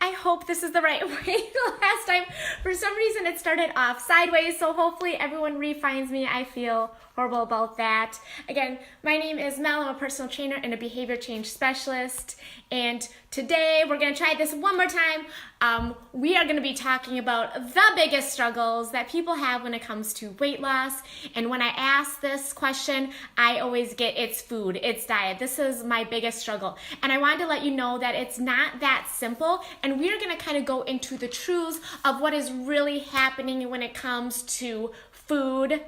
I hope this is the right way. Last time, for some reason, it started off sideways, so hopefully everyone refines me. I feel horrible about that. Again, my name is Mel. I'm a personal trainer and a behavior change specialist, and today we're going to try this one more time. We are going to be talking about the biggest struggles that people have when it comes to weight loss, and when I ask this question, I always get it's food, it's diet. This is my biggest struggle, and I wanted to let you know that it's not that simple, and we're going to kind of go into the truths of what is really happening when it comes to food.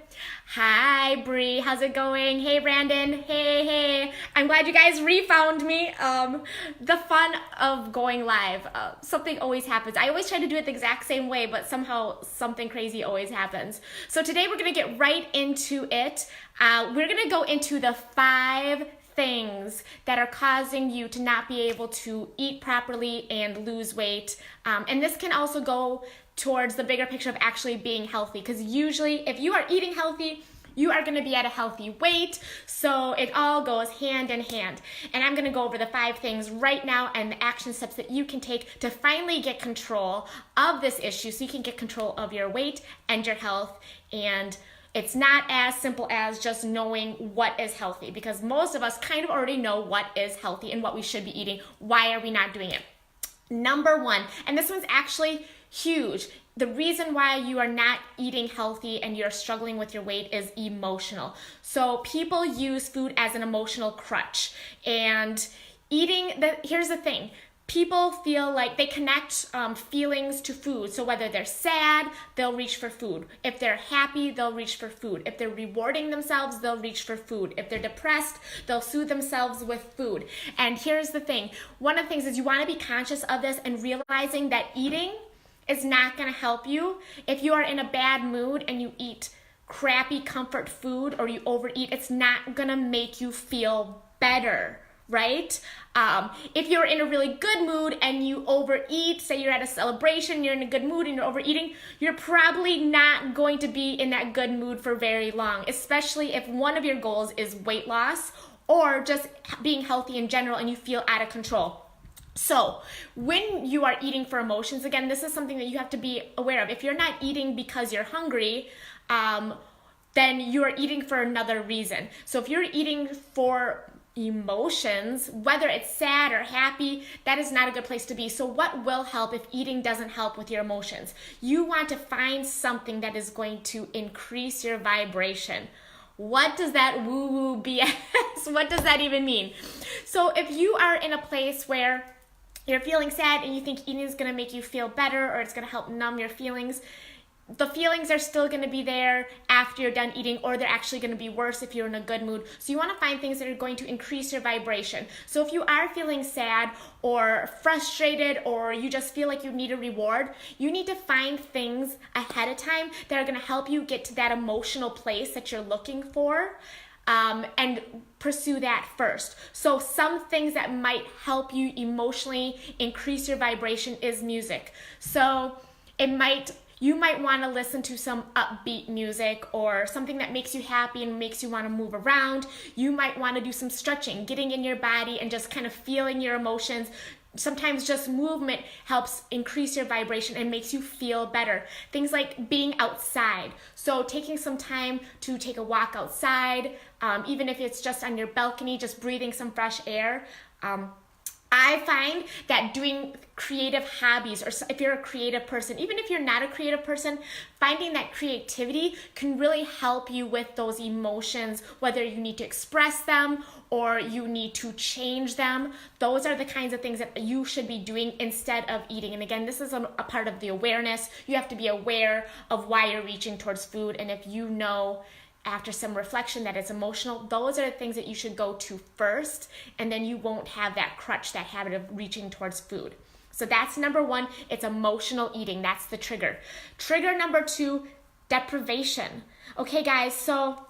Hi, Bree. How's it going? Hey, Brandon. Hey. I'm glad you guys refound me. The fun of going live. Something always happens. I always try to do it the exact same way, but somehow something crazy always happens. So today we're going to get right into it. We're going to go into the 5 things that are causing you to not be able to eat properly and lose weight. And this can also go towards the bigger picture of actually being healthy, because usually if you are eating healthy, you are going to be at a healthy weight, so it all goes hand in hand. And I'm going to go over the 5 things right now and the action steps that you can take to finally get control of this issue, so you can get control of your weight and your health. And it's not as simple as just knowing what is healthy, because most of us kind of already know what is healthy and what we should be eating. Why are we not doing it? Number 1, and this one's actually huge. The reason why you are not eating healthy and you're struggling with your weight is emotional. So people use food as an emotional crutch, and here's the thing. People feel like they connect feelings to food. So whether they're sad, they'll reach for food. If they're happy, they'll reach for food. If they're rewarding themselves, they'll reach for food. If they're depressed, they'll soothe themselves with food. And here's the thing. One of the things is you want to be conscious of this and realizing that eating is not going to help you. If you are in a bad mood and you eat crappy comfort food or you overeat, it's not going to make you feel better, right? If you're in a really good mood and you overeat, say you're at a celebration, you're in a good mood and you're overeating, you're probably not going to be in that good mood for very long, especially if one of your goals is weight loss or just being healthy in general and you feel out of control. So when you are eating for emotions, again, this is something that you have to be aware of. If you're not eating because you're hungry, then you're eating for another reason. So if you're eating for emotions, whether it's sad or happy, that is not a good place to be. So what will help if eating doesn't help with your emotions? You want to find something that is going to increase your vibration. What does that woo-woo BS? What does that even mean? So if you are in a place where you're feeling sad and you think eating is going to make you feel better or it's going to help numb your feelings, the feelings are still going to be there after you're done eating, or they're actually going to be worse if you're in a good mood. So you want to find things that are going to increase your vibration. So if you are feeling sad or frustrated, or you just feel like you need a reward, you need to find things ahead of time that are going to help you get to that emotional place that you're looking for. And pursue that first. So some things that might help you emotionally increase your vibration is music. So you might want to listen to some upbeat music or something that makes you happy and makes you want to move around. You might want to do some stretching, getting in your body and just kind of feeling your emotions. Sometimes just movement helps increase your vibration and makes you feel better. Things like being outside. So taking some time to take a walk outside, even if it's just on your balcony, just breathing some fresh air. I find that doing creative hobbies, or if you're a creative person, even if you're not a creative person, finding that creativity can really help you with those emotions, whether you need to express them or you need to change them. Those are the kinds of things that you should be doing instead of eating. And again, this is a part of the awareness. You have to be aware of why you're reaching towards food. And if you know after some reflection that it's emotional, those are the things that you should go to first, and then you won't have that crutch, that habit of reaching towards food. So that's number 1, it's emotional eating. That's the trigger. Trigger number 2, deprivation. Okay guys, so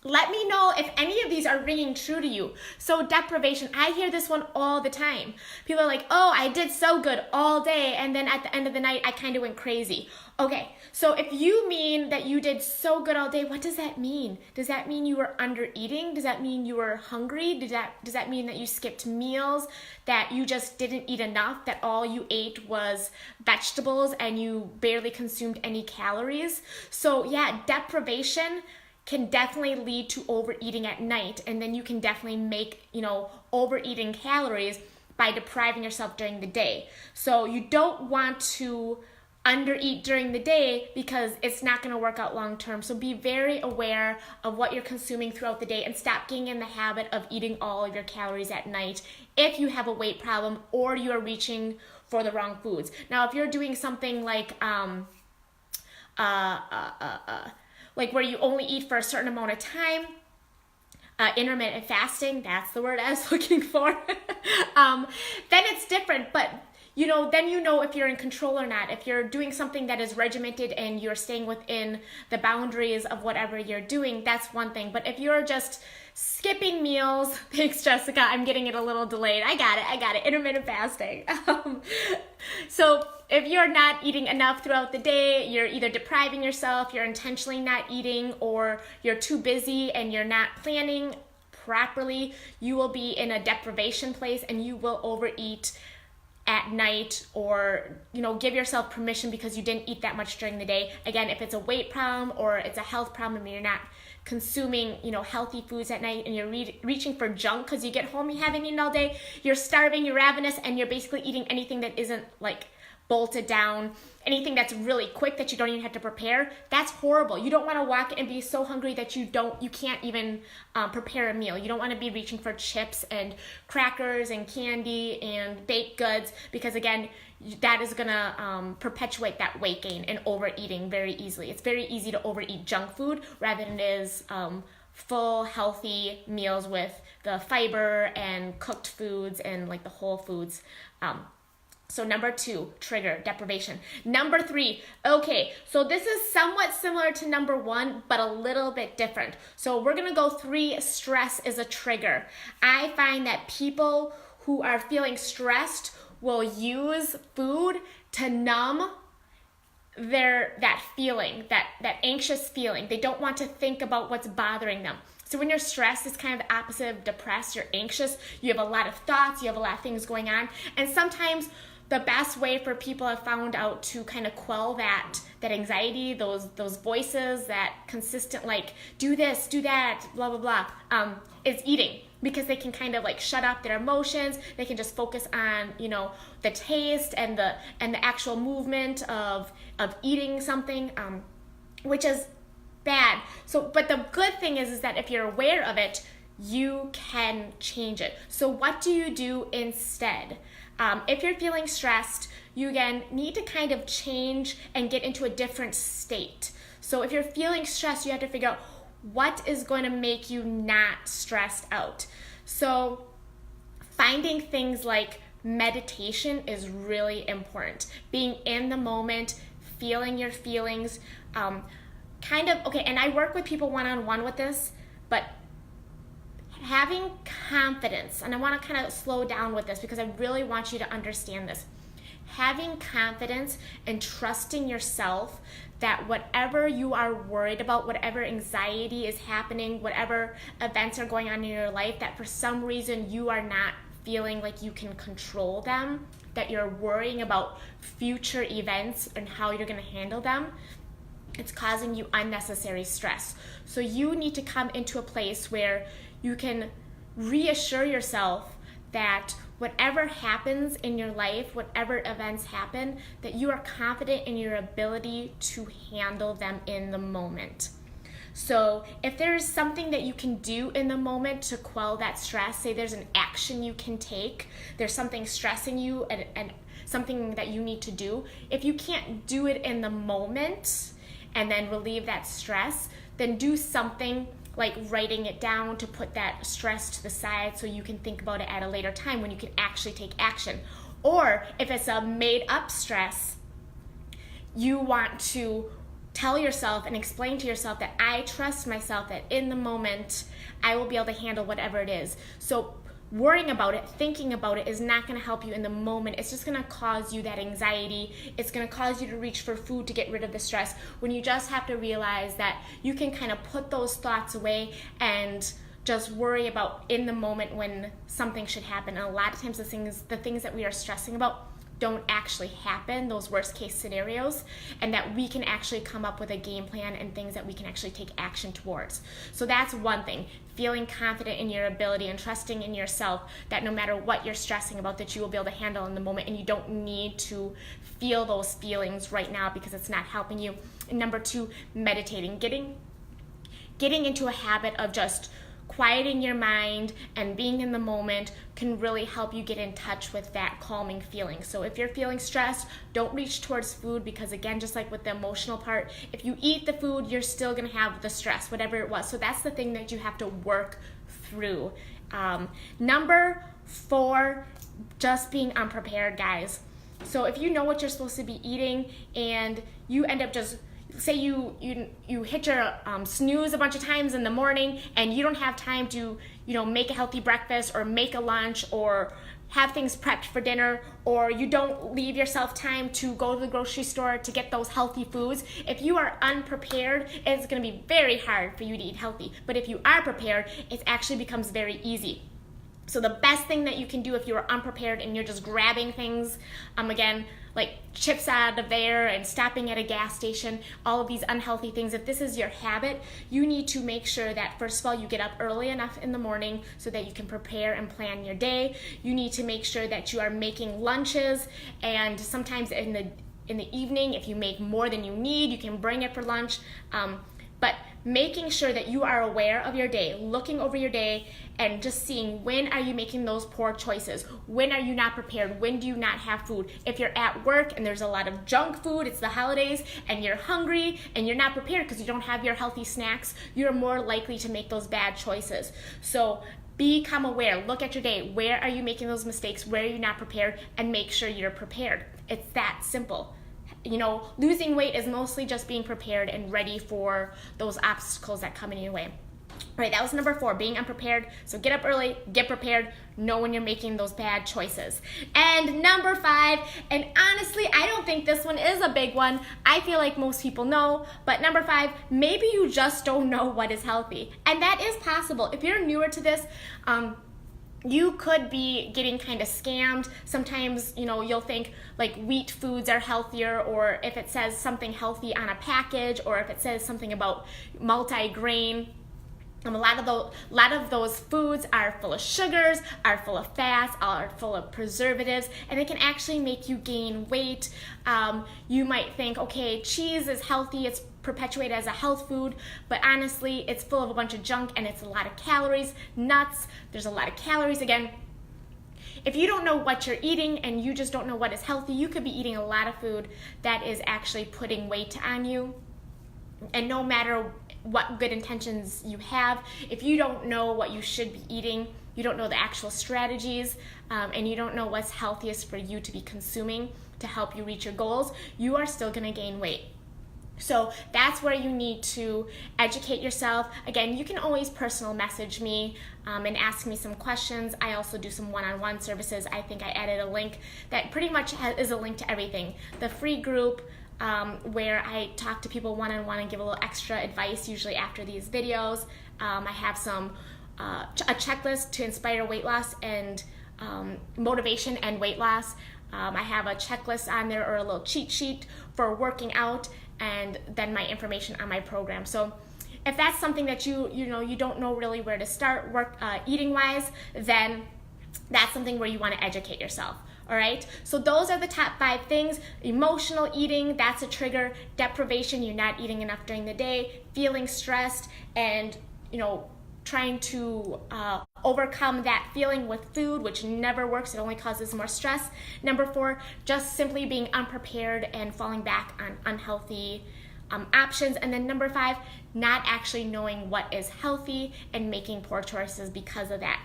Let me know if any of these are ringing true to you. So deprivation, I hear this one all the time. People are like, oh, I did so good all day, and then at the end of the night, I kind of went crazy. Okay, so if you mean that you did so good all day, what does that mean? Does that mean you were under eating? Does that mean you were hungry? Does that mean that you skipped meals, that you just didn't eat enough, that all you ate was vegetables and you barely consumed any calories? So yeah, deprivation can definitely lead to overeating at night, and then you can definitely make, overeating calories by depriving yourself during the day. So you don't want to undereat during the day because it's not going to work out long term. So be very aware of what you're consuming throughout the day and stop getting in the habit of eating all of your calories at night if you have a weight problem or you are reaching for the wrong foods. Now, if you're doing something like where you only eat for a certain amount of time, intermittent fasting, that's the word I was looking for, then it's different. But then if you're in control or not. If you're doing something that is regimented and you're staying within the boundaries of whatever you're doing, that's one thing. But if you're just skipping meals, thanks Jessica, I'm getting it a little delayed. I got it, intermittent fasting. So if you're not eating enough throughout the day, you're either depriving yourself, you're intentionally not eating, or you're too busy and you're not planning properly, you will be in a deprivation place and you will overeat at night, or give yourself permission because you didn't eat that much during the day. Again, if it's a weight problem or it's a health problem and you're not consuming healthy foods at night and you're reaching for junk because you get home, you haven't eaten all day, you're starving, you're ravenous, and you're basically eating anything that isn't like bolted down, anything that's really quick that you don't even have to prepare, that's horrible. You don't want to walk in and be so hungry that you can't even prepare a meal. You don't want to be reaching for chips and crackers and candy and baked goods, because again, that is going to perpetuate that weight gain and overeating very easily. It's very easy to overeat junk food rather than it is full, healthy meals with the fiber and cooked foods and like the whole foods. So number 2, trigger, deprivation. Number 3, okay, so this is somewhat similar to number 1, but a little bit different. So we're going to go 3, stress is a trigger. I find that people who are feeling stressed will use food to numb that feeling, that anxious feeling. They don't want to think about what's bothering them. So when you're stressed, it's kind of the opposite of depressed. You're anxious, you have a lot of thoughts, you have a lot of things going on, and sometimes the best way for people have found out to kind of quell that anxiety, those voices that consistent like do this, do that, blah blah blah, is eating, because they can kind of like shut up their emotions. They can just focus on the taste and the actual movement of eating something, which is bad. So, but the good thing is that if you're aware of it, you can change it. So what do you do instead? If you're feeling stressed, you again need to kind of change and get into a different state. So if you're feeling stressed, you have to figure out what is going to make you not stressed out. So finding things like meditation is really important. Being in the moment, feeling your feelings, and I work with people one-on-one with this, but having confidence, and I want to kind of slow down with this because I really want you to understand this. Having confidence and trusting yourself that whatever you are worried about, whatever anxiety is happening, whatever events are going on in your life, that for some reason you are not feeling like you can control them, that you're worrying about future events and how you're going to handle them, it's causing you unnecessary stress. So you need to come into a place where you can reassure yourself that whatever happens in your life, whatever events happen, that you are confident in your ability to handle them in the moment. So if there's something that you can do in the moment to quell that stress, say there's an action you can take, there's something stressing you and something that you need to do, if you can't do it in the moment and then relieve that stress, then do something like writing it down to put that stress to the side so you can think about it at a later time when you can actually take action. Or if it's a made up stress, you want to tell yourself and explain to yourself that I trust myself, that in the moment I will be able to handle whatever it is. So worrying about it, thinking about it is not going to help you in the moment. It's just going to cause you that anxiety. It's going to cause you to reach for food to get rid of the stress, when you just have to realize that you can kind of put those thoughts away and just worry about in the moment when something should happen. And a lot of times the things that we are stressing about don't actually happen, those worst case scenarios, and that we can actually come up with a game plan and things that we can actually take action towards. So that's one thing, feeling confident in your ability and trusting in yourself that no matter what you're stressing about, that you will be able to handle in the moment, and you don't need to feel those feelings right now because it's not helping you. And number two, meditating, getting into a habit of just quieting your mind and being in the moment can really help you get in touch with that calming feeling. So if you're feeling stressed, don't reach towards food, because again, just like with the emotional part, if you eat the food, you're still going to have the stress, whatever it was. So that's the thing that you have to work through. Number four, just being unprepared, guys. So if you know what you're supposed to be eating and you end up just, say you hit your snooze a bunch of times in the morning and you don't have time to make a healthy breakfast or make a lunch or have things prepped for dinner, or you don't leave yourself time to go to the grocery store to get those healthy foods. If you are unprepared, it's going to be very hard for you to eat healthy. But if you are prepared, it actually becomes very easy. So the best thing that you can do if you are unprepared and you're just grabbing things, again, like chips out of there and stopping at a gas station, all of these unhealthy things, if this is your habit, you need to make sure that, first of all, you get up early enough in the morning so that you can prepare and plan your day. You need to make sure that you are making lunches, and sometimes in the evening, if you make more than you need, you can bring it for lunch. But making sure that you are aware of your day, looking over your day and just seeing when are you making those poor choices, when are you not prepared, when do you not have food. If you're at work and there's a lot of junk food, it's the holidays, and you're hungry and you're not prepared because you don't have your healthy snacks, you're more likely to make those bad choices. So become aware, look at your day, where are you making those mistakes, where are you not prepared, and make sure you're prepared. It's that simple. Losing weight is mostly just being prepared and ready for those obstacles that come in your way. All right, that was number four, being unprepared. So get up early, get prepared, know when you're making those bad choices. And number five, and honestly, I don't think this one is a big one. I feel like most people know, but number five, maybe you just don't know what is healthy. And that is possible. If you're newer to this, you could be getting kind of scammed. Sometimes, you'll think like wheat foods are healthier, or if it says something healthy on a package, or if it says something about multi-grain. A lot of those foods are full of sugars, are full of fats, are full of preservatives, and they can actually make you gain weight. You might think, okay, cheese is healthy, it's perpetuated as a health food, but honestly, it's full of a bunch of junk and it's a lot of calories. Nuts, there's a lot of calories. Again, if you don't know what you're eating and you just don't know what is healthy, you could be eating a lot of food that is actually putting weight on you. And no matter what good intentions you have, if you don't know what you should be eating, you don't know the actual strategies, and you don't know what's healthiest for you to be consuming to help you reach your goals, you are still going to gain weight. So that's where you need to educate yourself. Again, you can always personal message me and ask me some questions. I also do some one-on-one services. I think I added a link that pretty much is a link to everything. The free group, where I talk to people one-on-one and give a little extra advice, usually after these videos. I have a checklist to inspire weight loss and motivation and weight loss. I have a checklist on there, or a little cheat sheet for working out, and then my information on my program. So if that's something that you don't know really where to start eating wise, then that's something where you want to educate yourself. All right, so those are the top 5 things. Emotional eating, that's a trigger. Deprivation, you're not eating enough during the day. Feeling stressed and trying to overcome that feeling with food, which never works. It only causes more stress. Number 4, just simply being unprepared and falling back on unhealthy options. And then number 5, not actually knowing what is healthy and making poor choices because of that.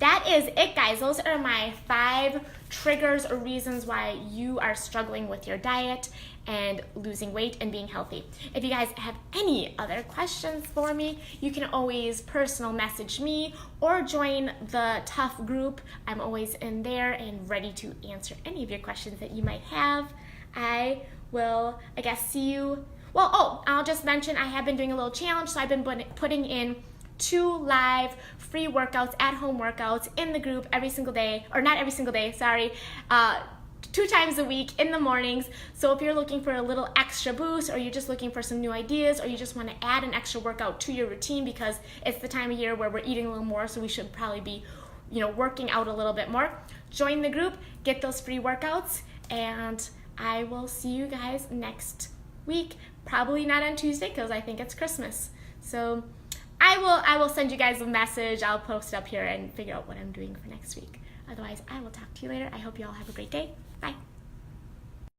that is it, guys. Those are my 5 triggers or reasons why you are struggling with your diet and losing weight and being healthy. If you guys have any other questions for me, you can always personal message me or join the Tough group. I'm always in there and ready to answer any of your questions that you might have. I will, I guess, see you. Well, I'll just mention I have been doing a little challenge, so I've been putting in 2 live free workouts, at-home workouts in the group every single day, or not every single day, sorry, 2 times a week in the mornings. So if you're looking for a little extra boost, or you're just looking for some new ideas, or you just want to add an extra workout to your routine because it's the time of year where we're eating a little more, so we should probably be, working out a little bit more, join the group, get those free workouts, and I will see you guys next week. Probably not on Tuesday because I think it's Christmas. So I will send you guys a message. I'll post up here and figure out what I'm doing for next week. Otherwise, I will talk to you later. I hope you all have a great day. Bye.